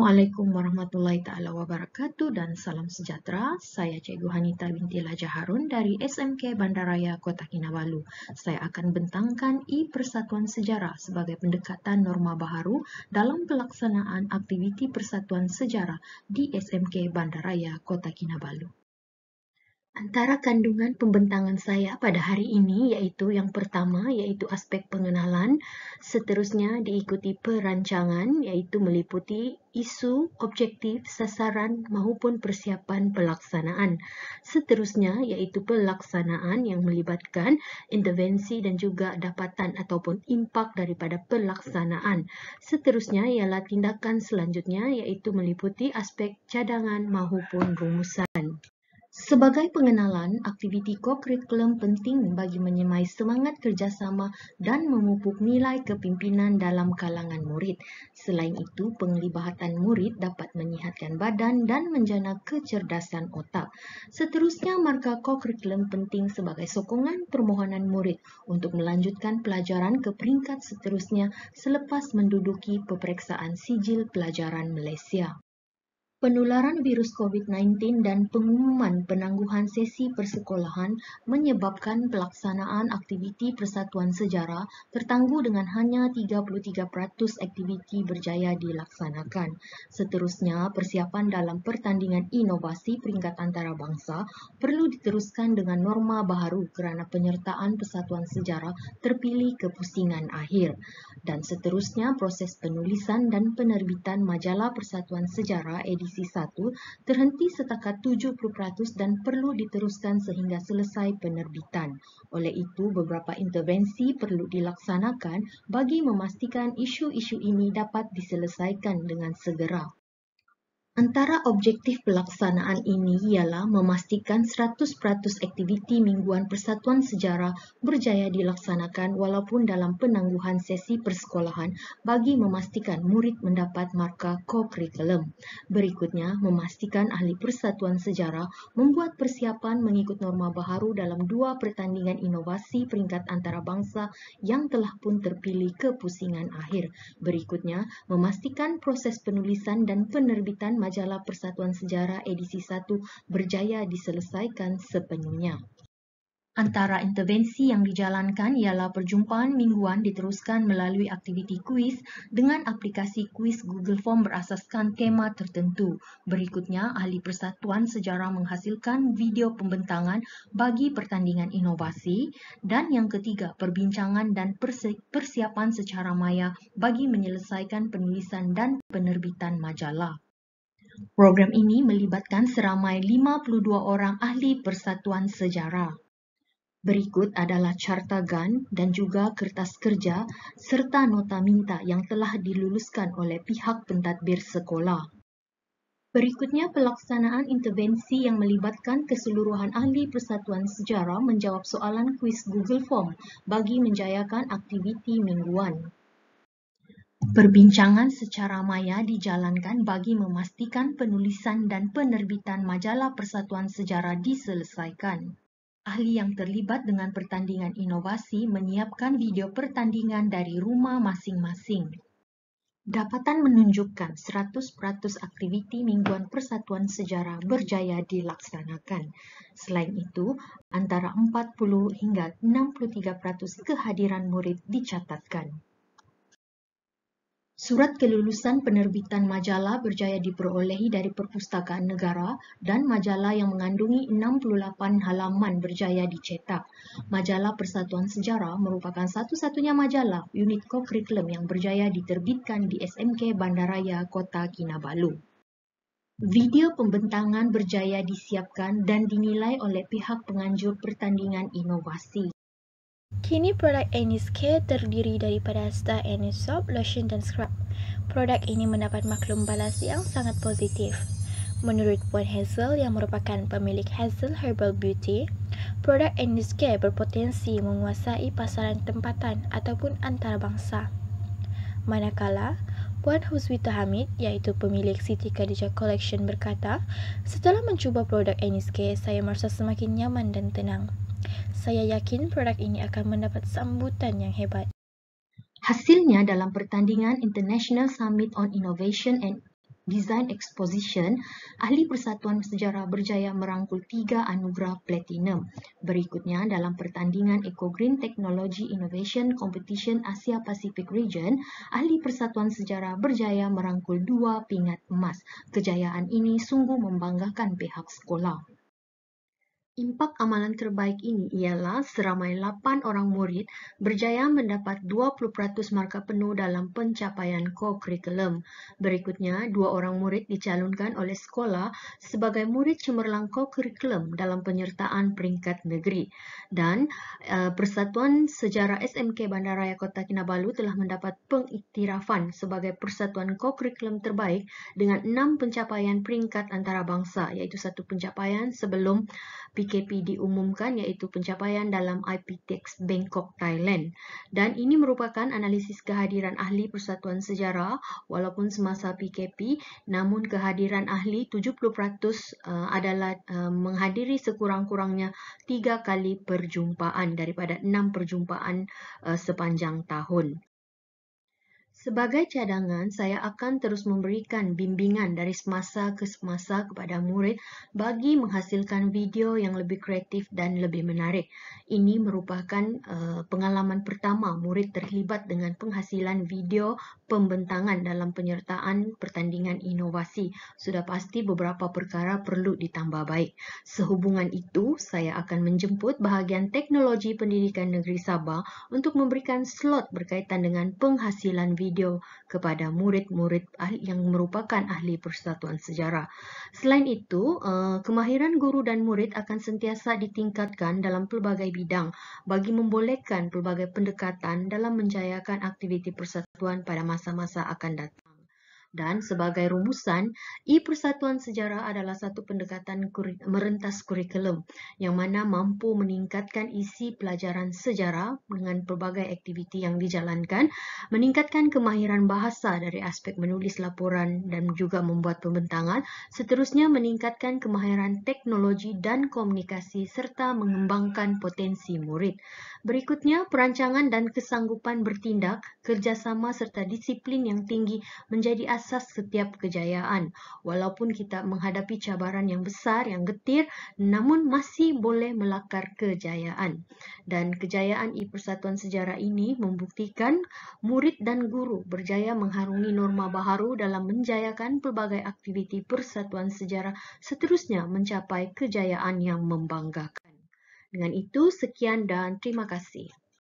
Assalamualaikum warahmatullahi taala wabarakatuh dan salam sejahtera. Saya Cikgu Hanita binti Laja Harun dari SMK Bandaraya Kota Kinabalu. Saya akan bentangkan Persatuan Sejarah sebagai pendekatan norma baharu dalam pelaksanaan aktiviti Persatuan Sejarah di SMK Bandaraya Kota Kinabalu. Antara kandungan pembentangan saya pada hari ini yaitu yang pertama yaitu aspek pengenalan, seterusnya diikuti perancangan yaitu meliputi isu, objektif, sasaran maupun persiapan pelaksanaan. Seterusnya yaitu pelaksanaan yang melibatkan intervensi dan juga dapatan ataupun impak daripada pelaksanaan. Seterusnya ialah tindakan selanjutnya yaitu meliputi aspek cadangan maupun rumusan. Sebagai pengenalan, aktiviti kokurikulum penting bagi menyemai semangat kerjasama dan memupuk nilai kepimpinan dalam kalangan murid. Selain itu, penglibatan murid dapat menyihatkan badan dan menjana kecerdasan otak. Seterusnya, markah kokurikulum penting sebagai sokongan permohonan murid untuk melanjutkan pelajaran ke peringkat seterusnya selepas menduduki peperiksaan sijil pelajaran Malaysia. Penularan virus COVID-19 dan pengumuman penangguhan sesi persekolahan menyebabkan pelaksanaan aktiviti Persatuan Sejarah tertangguh dengan hanya 33% aktiviti berjaya dilaksanakan. Seterusnya, persiapan dalam pertandingan inovasi peringkat antarabangsa perlu diteruskan dengan norma baharu kerana penyertaan Persatuan Sejarah terpilih ke pusingan akhir. Dan seterusnya, proses penulisan dan penerbitan majalah Persatuan Sejarah edisi 1 terhenti setakat 70% dan perlu diteruskan sehingga selesai penerbitan. Oleh itu, beberapa intervensi perlu dilaksanakan bagi memastikan isu-isu ini dapat diselesaikan dengan segera. Antara objektif pelaksanaan ini ialah memastikan 100% aktiviti mingguan Persatuan Sejarah berjaya dilaksanakan walaupun dalam penangguhan sesi persekolahan bagi memastikan murid mendapat markah kokurikulum. Berikutnya, memastikan ahli Persatuan Sejarah membuat persiapan mengikut norma baharu dalam 2 pertandingan inovasi peringkat antarabangsa yang telah pun terpilih ke pusingan akhir. Berikutnya, memastikan proses penulisan dan penerbitan majalah Persatuan Sejarah edisi 1 berjaya diselesaikan sepenuhnya. Antara intervensi yang dijalankan ialah perjumpaan mingguan diteruskan melalui aktiviti kuis dengan aplikasi kuis Google Form berasaskan tema tertentu. Berikutnya, ahli Persatuan Sejarah menghasilkan video pembentangan bagi pertandingan inovasi. Dan yang ketiga, perbincangan dan persiapan secara maya bagi menyelesaikan penulisan dan penerbitan majalah. Program ini melibatkan seramai 52 orang ahli Persatuan Sejarah. Berikut adalah carta GAN dan juga kertas kerja serta nota minta yang telah diluluskan oleh pihak pentadbir sekolah. Berikutnya pelaksanaan intervensi yang melibatkan keseluruhan ahli Persatuan Sejarah menjawab soalan kuis Google Form bagi menjayakan aktiviti mingguan. Perbincangan secara maya dijalankan bagi memastikan penulisan dan penerbitan majalah Persatuan Sejarah diselesaikan. Ahli yang terlibat dengan pertandingan inovasi menyiapkan video pertandingan dari rumah masing-masing. Dapatan menunjukkan 100% aktiviti mingguan Persatuan Sejarah berjaya dilaksanakan. Selain itu, antara 40 hingga 63% kehadiran murid dicatatkan. Surat kelulusan penerbitan majalah berjaya diperolehi dari Perpustakaan Negara dan majalah yang mengandungi 68 halaman berjaya dicetak. Majalah Persatuan Sejarah merupakan satu-satunya majalah unit kokurikulum yang berjaya diterbitkan di SMK Bandaraya Kota Kinabalu. Video pembentangan berjaya disiapkan dan dinilai oleh pihak penganjur pertandingan inovasi. Kini produk Anyske terdiri daripada Star Any Soap, Lotion dan Scrub. Produk ini mendapat maklum balas yang sangat positif. Menurut Puan Hazel yang merupakan pemilik Hazel Herbal Beauty, produk Anyske berpotensi menguasai pasaran tempatan ataupun antarabangsa. Manakala, Puan Huswita Hamid iaitu pemilik Siti Khadijah Collection berkata, setelah mencuba produk Anyske, saya merasa semakin nyaman dan tenang. Saya yakin produk ini akan mendapat sambutan yang hebat. Hasilnya dalam pertandingan International Summit on Innovation and Design Exposition, ahli Persatuan Sejarah berjaya merangkul 3 anugerah platinum. Berikutnya, dalam pertandingan Eco Green Technology Innovation Competition Asia Pacific Region, ahli Persatuan Sejarah berjaya merangkul 2 pingat emas. Kejayaan ini sungguh membanggakan pihak sekolah. Impak amalan terbaik ini ialah seramai 8 orang murid berjaya mendapat 20% markah penuh dalam pencapaian co-curriculum. Berikutnya, 2 orang murid dicalonkan oleh sekolah sebagai murid cemerlang co-curriculum dalam penyertaan peringkat negeri. Dan Persatuan Sejarah SMK Bandaraya Kota Kinabalu telah mendapat pengiktirafan sebagai persatuan co-curriculum terbaik dengan 6 pencapaian peringkat antarabangsa, iaitu 1 pencapaian sebelum PKP diumumkan, iaitu pencapaian dalam IPTeX Bangkok, Thailand. Dan ini merupakan analisis kehadiran ahli Persatuan Sejarah walaupun semasa PKP, namun kehadiran ahli 70% adalah menghadiri sekurang-kurangnya 3 kali perjumpaan daripada 6 perjumpaan sepanjang tahun. Sebagai cadangan, saya akan terus memberikan bimbingan dari semasa ke semasa kepada murid bagi menghasilkan video yang lebih kreatif dan lebih menarik. Ini merupakan pengalaman pertama murid terlibat dengan penghasilan video pembentangan dalam penyertaan pertandingan inovasi. Sudah pasti beberapa perkara perlu ditambah baik. Sehubungan itu, saya akan menjemput bahagian teknologi pendidikan negeri Sabah untuk memberikan slot berkaitan dengan penghasilan video kepada murid-murid yang merupakan ahli Persatuan Sejarah. Selain itu, kemahiran guru dan murid akan sentiasa ditingkatkan dalam pelbagai bidang bagi membolehkan pelbagai pendekatan dalam menjayakan aktiviti persatuan pada masa-masa akan datang. Dan sebagai rumusan, E-Persatuan Sejarah adalah satu pendekatan merentas kurikulum yang mana mampu meningkatkan isi pelajaran sejarah dengan pelbagai aktiviti yang dijalankan, meningkatkan kemahiran bahasa dari aspek menulis laporan dan juga membuat pembentangan, seterusnya meningkatkan kemahiran teknologi dan komunikasi serta mengembangkan potensi murid. Berikutnya, perancangan dan kesanggupan bertindak, kerjasama serta disiplin yang tinggi menjadi asas setiap kejayaan. Walaupun kita menghadapi cabaran yang besar, yang getir, namun masih boleh melakar kejayaan. Dan kejayaan E-Persatuan Sejarah ini membuktikan murid dan guru berjaya mengharungi norma baharu dalam menjayakan pelbagai aktiviti Persatuan Sejarah, seterusnya mencapai kejayaan yang membanggakan. Dengan itu, sekian dan terima kasih.